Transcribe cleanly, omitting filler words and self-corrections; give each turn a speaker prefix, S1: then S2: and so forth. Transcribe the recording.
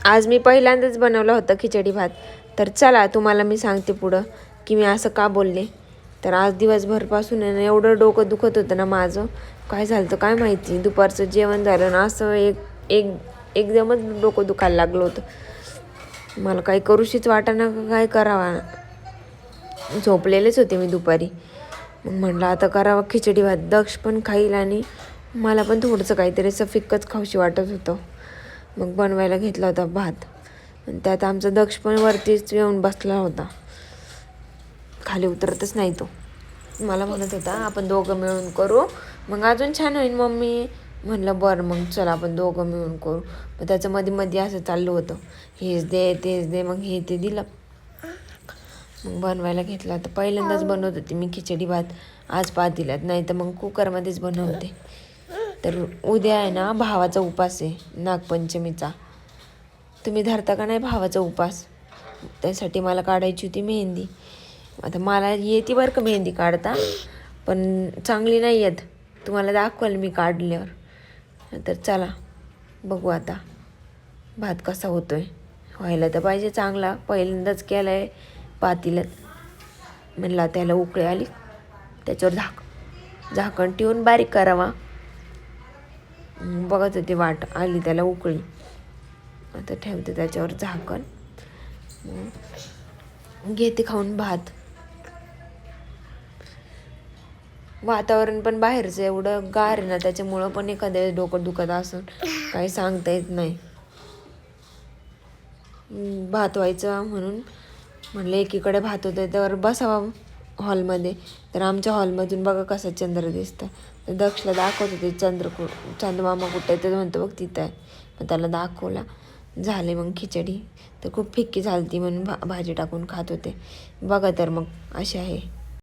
S1: आज मी पहिल्यांदाच बनवलं होतं खिचडी भात. तर चला तुम्हाला मी सांगते पुढं की मी असं का बोलले. तर आज दिवसभरपासून आहे ना एवढं डोकं दुखत होतं ना माझं, काय झालं तर काय माहिती. दुपारचं जेवण झालं ना असं एकदमच डोकं दुखायला लागलं होतं. मला काही करूशीच वाटेना, काय करावा. झोपलेलेच होते मी दुपारी. मग म्हटलं आता करावं खिचडी भात. दक्ष पण खाईल आणि मला पण थोडंसं काहीतरी असं फिक्कच खाऊशी वाटत होतं. मग बनवायला घेतला होता भात. आणि त्यात आमचा दक्ष पण वरतीच येऊन बसला होता, खाली उतरतच नाही तो. मला म्हणत होता आपण दोघं मिळून करू मग अजून छान होईल मम्मी. म्हणलं बरं मग चला आपण दोघं मिळून करू. मग त्याचं मध्ये असं चाललं होतं, हेच दे तेच दे. मग हे ते दिलं. मग बनवायला घेतला. तर पहिल्यांदाच बनवत होते मी खिचडी भात. आज पातेल्यात, नाही तर मग कुकरमध्येच बनवते. तर उद्या आहे ना भावाचा उपास आहे नागपंचमीचा. तुम्ही धरता का नाही भावाचा उपास? त्यासाठी मला काढायची होती मेहंदी. आता मला येते बरं का मेहंदी काढता, पण चांगली नाही येत. तुम्हाला दाखवाल मी काढल्यावर. तर चला बघू आता भात कसा होतोय. व्हायला तर पाहिजे चांगला, पहिल्यांदाच केला आहे पातेल्यात. म्हणला त्याला उकळी आली, त्याच्यावर झाकण ठेवून बारीक करावा. बघत होते वाट आली त्याला उकळी. आता ठेवते त्याच्यावर झाकण, घेते खाऊन भात. वातावरण पण बाहेरचं एवढं गार आहे ना, त्याच्यामुळं पण एखाद्या डोकं दुखत असून काही सांगता येत नाही. भात व्हायचं म्हणून म्हणलं एकीकडे भात होतं तर बसावा हॉलमध्ये. तर आमच्या हॉलमधून बघा कसं चंद्र दिसतं. तर दक्षला दाखवत होते चंदमामा कुठं आहे. तर म्हणतो बघ तिथं आहे. मग त्याला दाखवला. झाले मग खिचडी. तर खूप फिक्की झाली ती म्हणून भाजी टाकून खात होते. बघा तर मग अशी आहे.